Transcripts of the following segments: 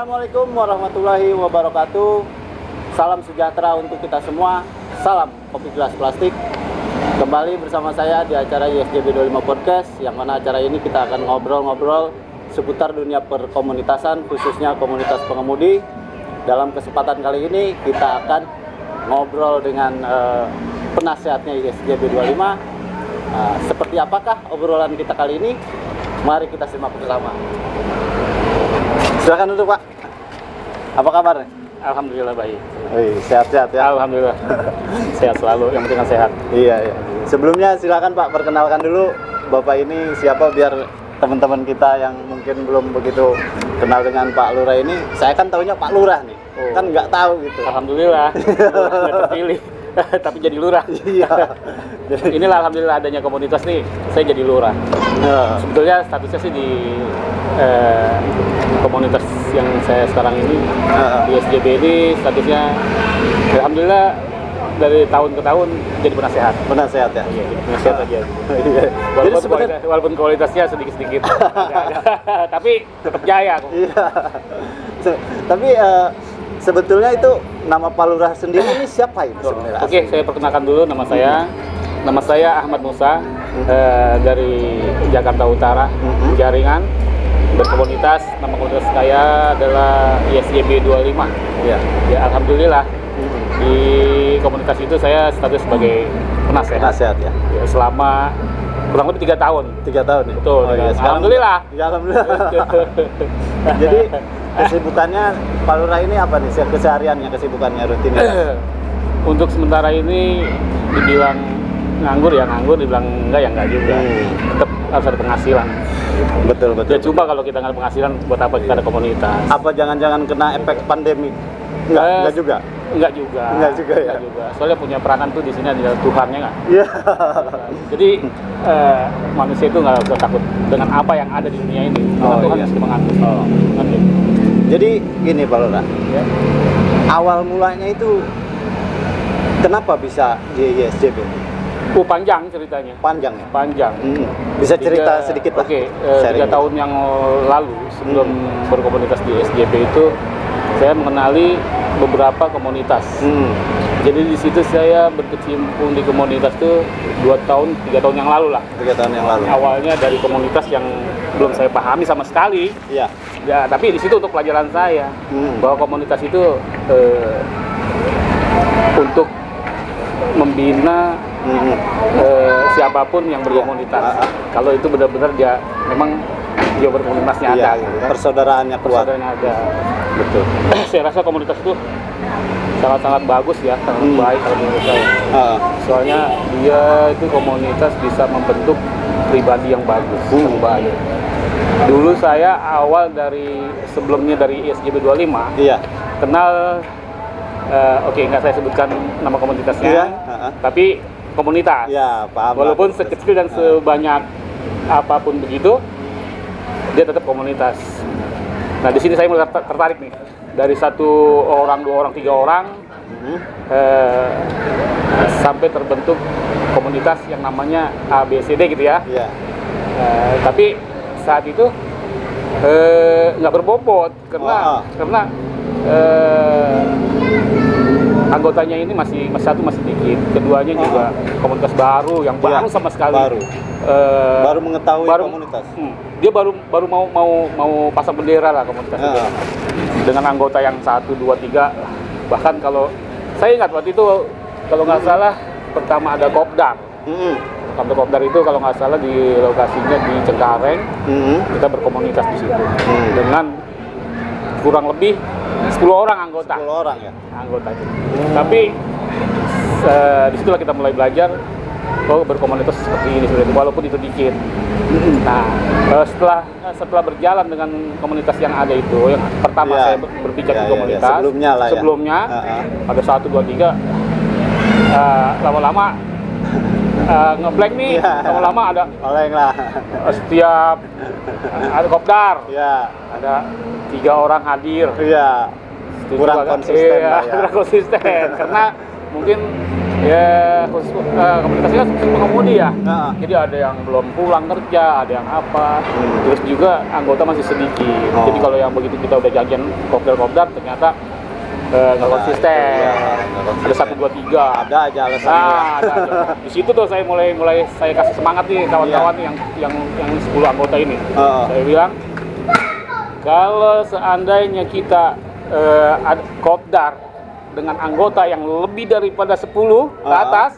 Assalamualaikum warahmatullahi wabarakatuh. Salam sejahtera untuk kita semua. Salam kopi gelas plastik. Kembali bersama saya di acara ISJB 25 Podcast, yang mana acara ini kita akan ngobrol-ngobrol seputar dunia perkomunitasan, khususnya komunitas pengemudi. Dalam kesempatan kali ini kita akan ngobrol dengan penasehatnya ISJB 25. Seperti apakah obrolan kita kali ini? Mari kita simak bersama. Silakan duduk, Pak. Apa kabar? Alhamdulillah baik. Sehat-sehat ya. Alhamdulillah. Sehat selalu, yang penting sehat. Iya. Sebelumnya silakan Pak, perkenalkan dulu Bapak ini siapa, biar teman-teman kita yang mungkin belum begitu kenal dengan Pak Lurah ini. Saya kan taunya Pak Lurah nih. Kan nggak tahu gitu. Alhamdulillah. Nggak terpilih. Tapi jadi lurah. Iya. Inilah alhamdulillah adanya komunitas nih, saya jadi lurah. Sebetulnya statusnya sih di komunitas yang saya sekarang ini, di ISJB ini statusnya alhamdulillah dari tahun ke tahun jadi penasehat. Penasehat ya? Iya, penasehat aja. Walaupun kualitasnya sedikit-sedikit. Tapi tetap jaya aku. Iya. Tapi sebetulnya itu nama Pak Lurah sendiri ini siapa itu sebenarnya? Oke, saya perkenalkan dulu nama saya. Nama saya Ahmad Musa, dari Jakarta Utara, Jaringan, berkomunitas. Nama komunitas saya adalah ISJB 25. Ya, alhamdulillah di komunitas itu saya status sebagai penasehat. Penasehat ya. Selama kurang lebih 3 tahun. 3 tahun ya? Betul. Oh, iya. Alhamdulillah. Ya, alhamdulillah. Jadi kesibukannya Pak Lurah ini apa nih? Kesehariannya, kesibukannya, rutinitas? Untuk sementara ini dibilang nganggur, dibilang enggak juga. Tetap harus ada penghasilan. Betul. Ya coba kalau kita nggak ada penghasilan, buat apa kita ada komunitas? Apa jangan-jangan kena efek pandemi? Enggak juga. Enggak juga ya. Enggak juga. Soalnya punya peranan tuh di sini adalah Tuhannya nggak. Iya. Jadi manusia itu nggak usah takut dengan apa yang ada di dunia ini. Tuhan yang sudah mengatur. Jadi gini Pak Lurah. Ya. Awal mulanya itu kenapa bisa di ISJB? Panjang ceritanya. Panjang ya? Panjang. Bisa cerita sedikit lah. Oke, 3 tahun yang lalu sebelum berkomunitas di ISJB itu saya mengenali beberapa komunitas. Jadi di situ saya berkecimpung di komunitas itu 3 tahun yang lalu lah. 3 tahun yang lalu. Awalnya dari komunitas yang belum saya pahami sama sekali. Iya. Ya, tapi di situ untuk pelajaran saya bahwa komunitas itu untuk membina siapapun yang berkomunitas. Kalau itu benar-benar dia memang dia berkomunitasnya ada, gitu kan? Persaudaranya kuat. Persaudaranya ada. Betul. Saya rasa komunitas itu sangat-sangat bagus ya, sangat baik kalau menurut saya. Soalnya dia itu komunitas bisa membentuk pribadi yang bagus, yang baik. Dulu saya awal sebelumnya dari ISJB 25, kenal. Nggak saya sebutkan nama komunitasnya, tapi komunitas. Ya, paham. Walaupun sekecil dan sebanyak apapun begitu, dia tetap komunitas. Nah, di sini saya mulai tertarik nih. Dari 1 orang, 2 orang, 3 orang, sampai terbentuk komunitas yang namanya ABCD gitu ya. Tapi saat itu nggak berbobot karena anggotanya ini masih dikit. Keduanya juga komunitas baru yang baru sama sekali. Baru mengetahui komunitas. Dia baru mau pasang bendera lah komunitas itu. Dengan anggota yang 1, 2, 3. Bahkan kalau saya ingat waktu itu kalau nggak salah pertama ada kopdar. Kantor kopdar itu kalau nggak salah di lokasinya di Cengkareng. Kita berkomunitas di situ dengan kurang lebih 10 orang anggota. 10 orang ya? Anggota itu. Tapi disitulah kita mulai belajar berkomunitas seperti ini, walaupun itu dikit. Nah, setelah berjalan dengan komunitas yang ada itu, yang pertama saya berbicara di komunitas. Sebelumnya ada 1, 2, 3. Lama-lama ngeblank nih, lama-lama ada oleng lah. Setiap ada kopdar, ada 3 orang hadir. Kurang konsisten lah ya. Kurang konsisten karena mungkin Ya khusus komunitasnya khusus pengemudi ya. Nah. Jadi ada yang belum pulang kerja, ada yang apa. Terus juga anggota masih sedikit. Jadi kalau yang begitu kita udah janjian kopdar ternyata nggak konsisten. Ada 1, 2, 3. Ada aja alasannya. Ada aja. Di situ tuh saya mulai saya kasih semangat nih kawan-kawan yang 10 anggota ini. Saya bilang kalau seandainya kita kopdar dengan anggota yang lebih daripada 10 ke atas,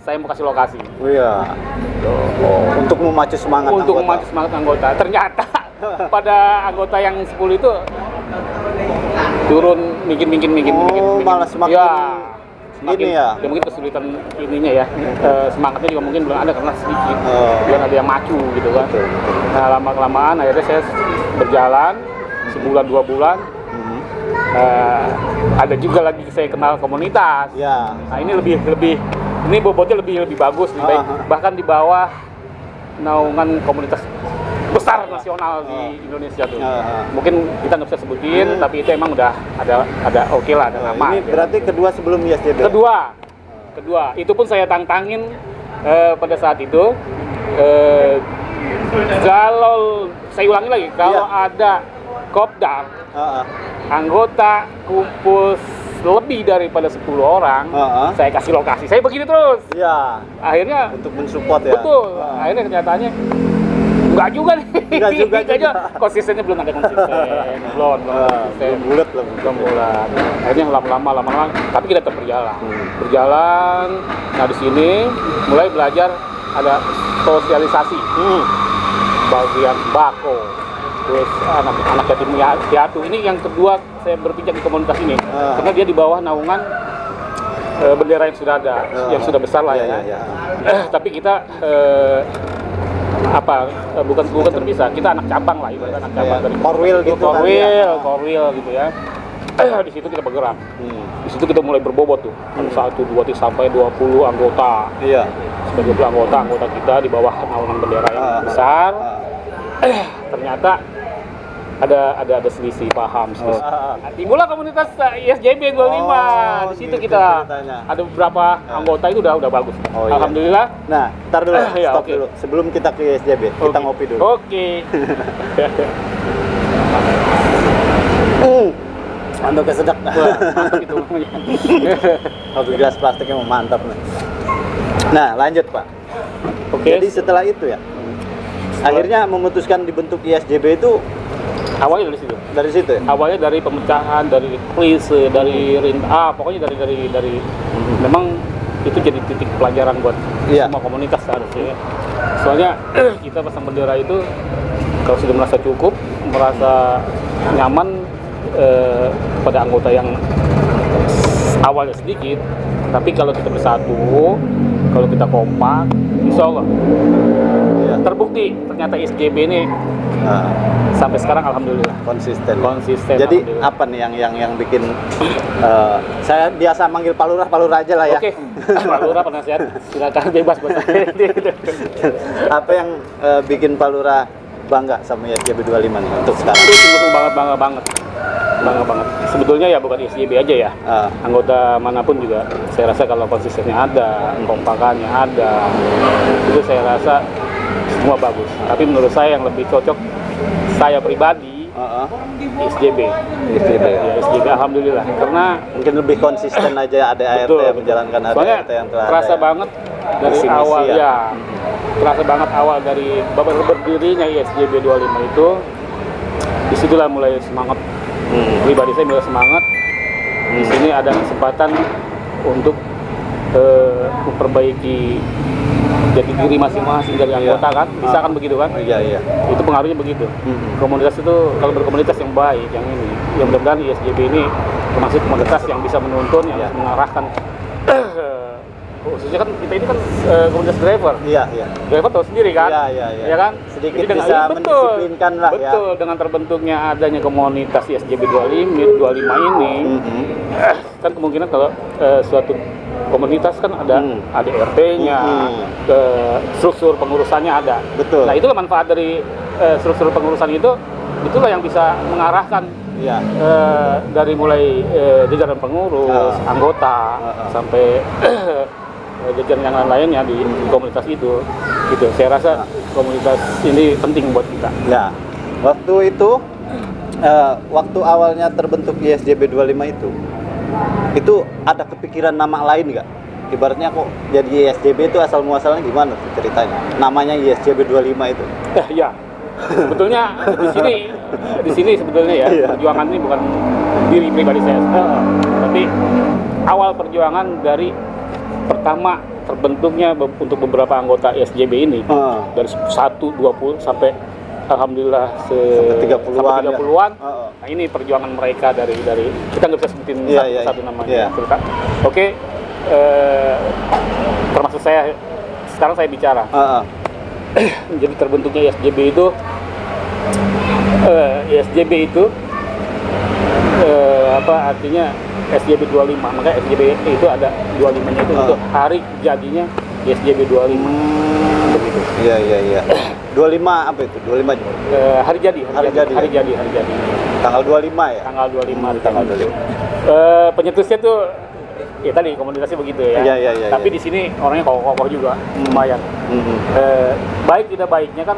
saya mau kasih lokasi. Iya. Untuk memacu semangat anggota. Ternyata pada anggota yang 10 itu turun mungkin malah semakin ini ya. Ya mungkin kesulitan ininya ya. Semangatnya juga mungkin belum ada karena sedikit. Belum ada yang macu gitu kan. Nah, lama-kelamaan akhirnya saya berjalan sebulan 2 bulan. Ada juga lagi saya kenal komunitas. Ya. Nah, ini ini bobotnya lebih bagus, lebih baik. Bahkan di bawah naungan komunitas besar nasional di Indonesia tuh. Mungkin kita nggak bisa sebutin, tapi itu emang udah ada oke lah, ada nama. Ini berarti kedua sebelum ISJB. Kedua. Itu pun saya tantangin pada saat itu. Kalau saya ulangi lagi, kalau ada kopdar anggota kumpul lebih daripada 10 orang, saya kasih lokasi. Saya begini terus. Iya. Akhirnya untuk mensupport ya. Betul. Akhirnya kenyataannya enggak juga nih. Enggak juga. Konsistennya belum ada konsisten. Belum bulat. Akhirnya lama-lama tapi kita tetap berjalan. Nah, di sini mulai belajar ada sosialisasi. Bagian bako. Terus anak yatim piatu. Ini yang kedua saya berpijak di komunitas ini. Karena dia di bawah naungan bendera yang sudah ada, yang sudah besar lah ya. Tapi kita bukan terpisah. Kita anak cabang lah, ibarat anak cabang dari Korwil gitu. Korwil gitu ya. Di situ kita bergerak. Di situ kita mulai berbobot tuh. 1, 2, 3 sampai 20 anggota. Iya. Sebagai 20 anggota kita di bawah naungan bendera yang besar. Ternyata ada selisih paham. Timbullah komunitas ISJB 25. Di situ kita ada beberapa anggota itu udah bagus. Alhamdulillah. Nah, ntar dulu, stop dulu. Sebelum kita ke ISJB, kita ngopi dulu. Oke. Mantap kesedap. Mantap itu. Kopi gelas plastiknya mantap nih. Nah, lanjut Pak. Oke. Jadi setelah itu ya, akhirnya memutuskan dibentuk ISJB itu awalnya dari situ. Dari situ ya? Awalnya dari pemecahan, dari klise, dari pokoknya dari memang itu jadi titik pelajaran buat semua komunitas harusnya. Soalnya kita pasang bendera itu kalau sudah merasa cukup, merasa nyaman pada anggota yang awalnya sedikit, tapi kalau kita bersatu, kalau kita kompak, insya Allah terbukti ternyata ISJB ini sampai sekarang alhamdulillah konsisten. Jadi apa nih yang bikin saya biasa manggil Pak Lurah aja lah ya. Oke. Pak Lurah penasihat silakan bebas buat saya. Apa yang bikin Pak Lurah bangga sama ISJB 25 nih untuk sekarang? Itu sungguh bangga banget. Sebetulnya ya bukan ISJB aja ya. Anggota manapun juga saya rasa kalau konsistennya ada, kompakannya ada, itu saya rasa semua bagus. Tapi menurut saya yang lebih cocok saya pribadi ISJB. Ya, ISJB alhamdulillah karena mungkin lebih konsisten aja ADART menjalankan ADART yang telah terasa banget dari awal terasa banget awal dari berdirinya ISJB 25 itu. Disitulah mulai semangat. Pribadi saya mulai semangat. Di sini ada kesempatan untuk memperbaiki jati diri masing-masing dari anggota kan, bisa kan begitu kan? Iya. Itu pengaruhnya begitu. Komunitas itu kalau berkomunitas yang baik, yang ini, yang mudah-mudahan ISJB ini termasuk komunitas yang bisa menuntun, yang mengarahkan. Khususnya kan kita ini kan komunitas driver. Iya. Driver tahu sendiri kan? Iya kan? Sedikit jadi bisa mendisiplinkan lah ya. Betul, dengan terbentuknya adanya komunitas ISJB 25 ini, kan kemungkinan kalau suatu komunitas kan ada RT-nya, struktur pengurusannya ada. Betul. Nah, itulah manfaat dari struktur pengurusan itu, itulah yang bisa mengarahkan dari mulai jajaran pengurus, anggota sampai jajaran yang lainnya di komunitas itu. Gitu. Saya rasa komunitas ini penting buat kita. Ya. Waktu itu waktu awalnya terbentuk ISJB 25 itu ada kepikiran nama lain nggak? Ibaratnya kok jadi ISJB itu asal muasalnya gimana tuh ceritanya? Namanya ISJB 25 itu. Ya. Sebetulnya di sini sebetulnya ya, perjuangan ini bukan diri pribadi saya, tapi awal perjuangan dari pertama terbentuknya untuk beberapa anggota ISJB ini dari 1-20 sampai alhamdulillah sampai 30-an. Nah, ini perjuangan mereka dari kita nggak bisa sebutin satu namanya. Oke, termasuk saya sekarang saya bicara. Jadi terbentuknya ISJB itu apa artinya ISJB 25, makanya ISJB itu ada 25-nya itu untuk hari jadinya ISJB 25. Begitu. Iya. 25 apa itu? 25 hari jadi. Tanggal 25 ya? Tanggal 25. Penyetusnya tuh ya tadi komunitasnya begitu ya. Iya. Tapi di sini orangnya kokoh-kokoh juga, lumayan. Baik tidak baiknya kan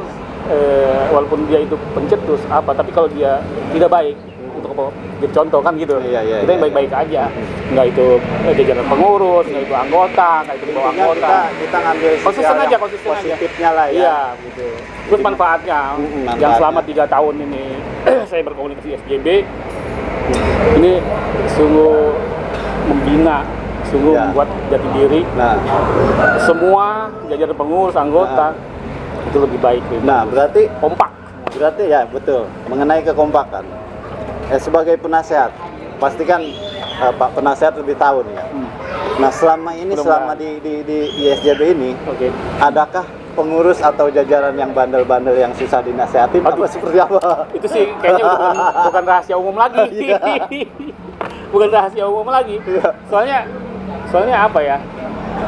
walaupun dia itu pencetus apa, tapi kalau dia tidak baik untuk jadi contoh kan gitu. Kita yang baik-baik aja. Nggak itu jajaran pengurus, nggak itu anggota, nggak itu bawa anggota. Kita ngambil konsisten aja positifnya lah ya. Iya, gitu. Terus manfaatnya yang selama 3 tahun ini saya berkomunikasi ISJB ini sungguh membina, sungguh membuat jati diri. Semua jajaran pengurus, anggota itu lebih baik. Nah, berarti kompak. Berarti ya betul mengenai kekompakan. Sebagai penasehat, pastikan Pak penasehat lebih tahu nih ya. Nah, selama ini di ISJB ini, adakah pengurus atau jajaran yang bandel-bandel yang susah dinasehatin apa seperti apa? Itu sih kayaknya bukan rahasia umum lagi. Bukan rahasia umum lagi. Soalnya apa ya?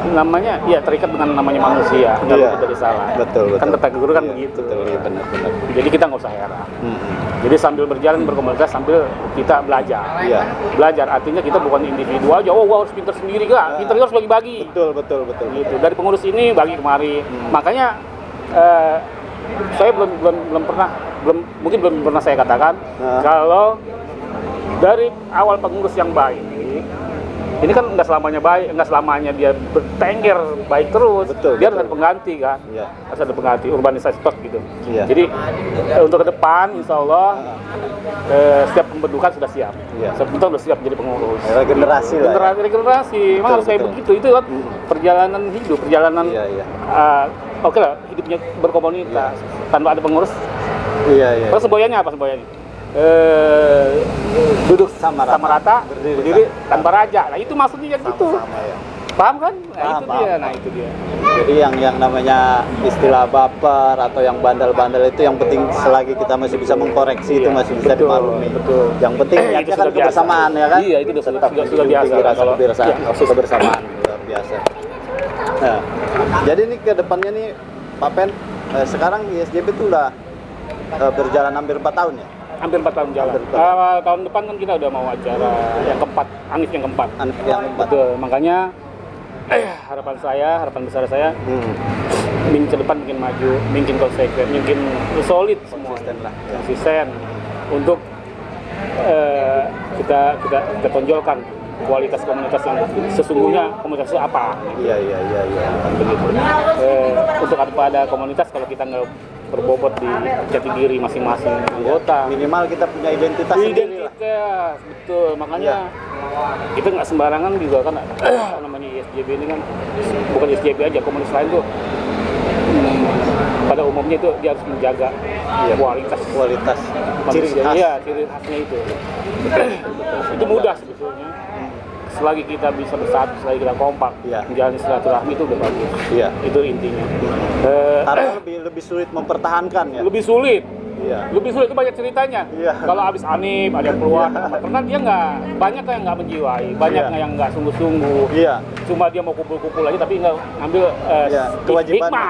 Namanya ya terikat dengan namanya manusia, kalau kita salah. Betul. Kan kata guru kan begitu. Betul, benar. Jadi kita nggak usah heran. Jadi sambil berjalan berkomunitas sambil kita belajar. Belajar artinya kita bukan individu aja. Oh, gua harus pintar sendiri gak? Pintar harus bagi-bagi. Betul. Gitu. Dari pengurus ini bagi kemari. Makanya saya mungkin belum pernah saya katakan kalau dari awal pengurus yang baik. Ini kan nggak selamanya dia bertengger baik terus. Dia harus ada pengganti kan, harus ada pengganti urbanisasi stok gitu. Jadi untuk ke depan, insya Allah setiap pembentukan sudah siap. Setiap pembentukan sudah siap jadi pengurus. Regenerasi, memang harus kayak begitu. Itu kan perjalanan hidup, oke lah, hidupnya berkomunitas tanpa ada pengurus. Semboyannya apa semboyannya? Duduk sama rata, berdiri tanpa raja. Nah itu maksudnya gitu. Paham kan? Itu dia. Jadi yang namanya istilah baper atau yang bandel-bandel itu yang penting selagi kita masih bisa mengkoreksi itu masih bisa dimaklumi. Yang penting niatnya kan kebersamaan ya kan? Iya, itu sudah biasa. Kalau kebersamaan luar biasa. Nah, jadi nih ke depannya nih Pak Pen, sekarang ISJB itu udah berjalan hampir 4 tahun ya? Hampir 4 tahun jalan. Tahun depan kan kita udah mau acara yang keempat, Anif yang keempat. Betul, makanya harapan besar saya minggu ke depan mungkin maju, mungkin konsekuen, mungkin solid semua, konsisten untuk kita tonjolkan kualitas komunitas yang sesungguhnya komunitas itu apa? Iya. Begitu. Untuk ada komunitas kalau kita nggak berbobot di jati diri masing-masing anggota. Minimal kita punya identitas sendiri lah. Betul. Makanya kita nggak sembarangan juga kan namanya ISJB ini kan bukan ISJB aja, komunitas lain tuh pada umumnya itu dia harus menjaga kualitas ciri khas. Iya, ciri khasnya itu. Itu mudah sebetulnya. Selagi kita bisa bersatu, selagi kita kompak, menjalani silaturahmi itu udah bagus. Itu intinya. Karena lebih sulit mempertahankan ya. Lebih sulit itu banyak ceritanya. Kalau abis Anif ada yang keluar, karena dia banyak yang nggak menjiwai, banyak yang nggak sungguh-sungguh. Cuma dia mau kumpul-kumpul aja tapi nggak ngambil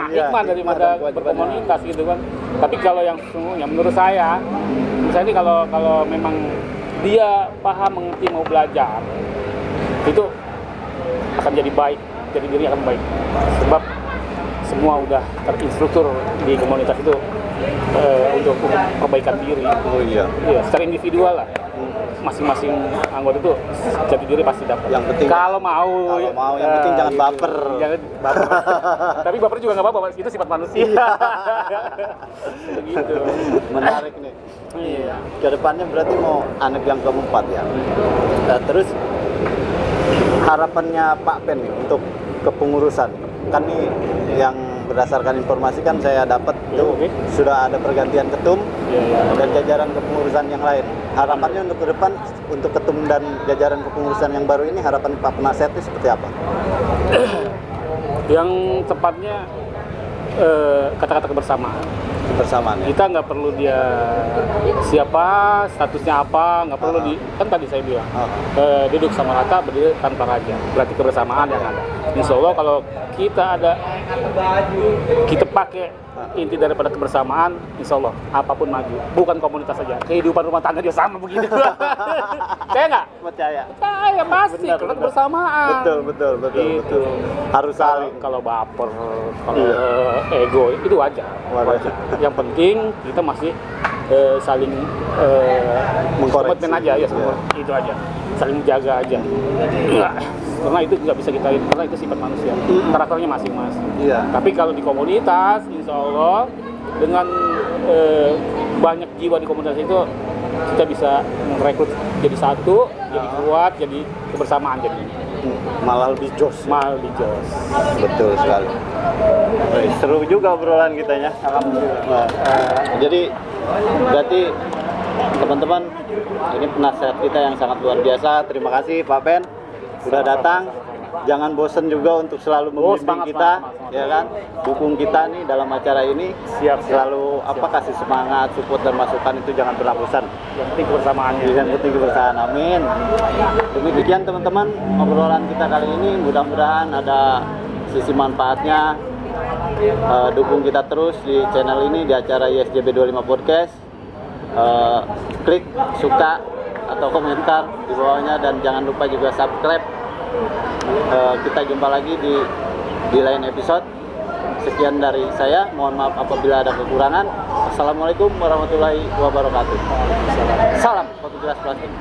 hikmah daripada berkomunitas gitu kan. Tapi kalau yang sungguhnya menurut saya, misalnya ini kalau memang dia paham mengerti mau belajar, itu akan jadi baik jadi diri akan baik. Sebab semua udah terinstruktur di komunitas itu untuk perbaikan diri. Oh iya. Iya, secara individual lah. Masing-masing anggota itu jati diri pasti dapat. Yang penting kalau mau yang penting jangan gitu. baper. Jangan baper. Tapi baper juga nggak apa-apa, itu sifat manusia. Gitu. Menarik nih. Iya. Kedepannya berarti mau anak yang keempat ya. Nah, terus harapannya Pak Pen nih untuk kepengurusan, kan nih yang berdasarkan informasi kan saya dapat tuh sudah ada pergantian ketum dan jajaran kepengurusan yang lain. Harapannya untuk ke depan untuk ketum dan jajaran kepengurusan yang baru ini, harapan Pak Penasehat itu seperti apa? Yang tepatnya kata-kata kebersamaan. Bersamaan ya? Kita nggak perlu dia siapa, statusnya apa, nggak perlu kan tadi saya bilang duduk sama rata, berdiri tanpa raja, berarti kebersamaan yang ada. Insya Allah kalau kita pakai inti daripada kebersamaan, insya Allah apapun maju. Bukan komunitas saja, kehidupan rumah tangga dia sama begitu. Saya nggak? Percaya pasti karena kebersamaan. Betul. Harus saling. Kalau baper, kalau ego itu wajar. Yang penting kita masih saling komitmen aja ya semua. Itu aja, saling jaga aja. Karena itu nggak bisa kita karena itu sifat manusia, karakternya masing-masing. Iya. Tapi kalau di komunitas, insya Allah dengan banyak jiwa di komunitas itu kita bisa merekrut jadi satu, jadi kuat, jadi kebersamaan jadi. Malah lebih jos. Betul sekali. Seru juga obrolan kita ya. Alhamdulillah. Jadi berarti teman-teman, ini penasehat kita yang sangat luar biasa. Terima kasih Pak Ben sudah datang. Jangan bosen juga untuk selalu membimbing kita, ya kan? Dukung kita nih dalam acara ini. Selalu kasih semangat, support dan masukan itu jangan pernah bosan. Yang penting kebersamaannya. Yang penting kebersamaan. Amin. Demikian teman-teman obrolan kita kali ini. Mudah-mudahan ada sisi manfaatnya. Dukung kita terus di channel ini, di acara ISJB 25 Podcast. Klik suka atau komentar di bawahnya dan jangan lupa juga subscribe. Kita jumpa lagi di lain episode. Sekian dari saya, mohon maaf apabila ada kekurangan. Assalamualaikum warahmatullahi wabarakatuh. Salam Kopi Gelas Plastik.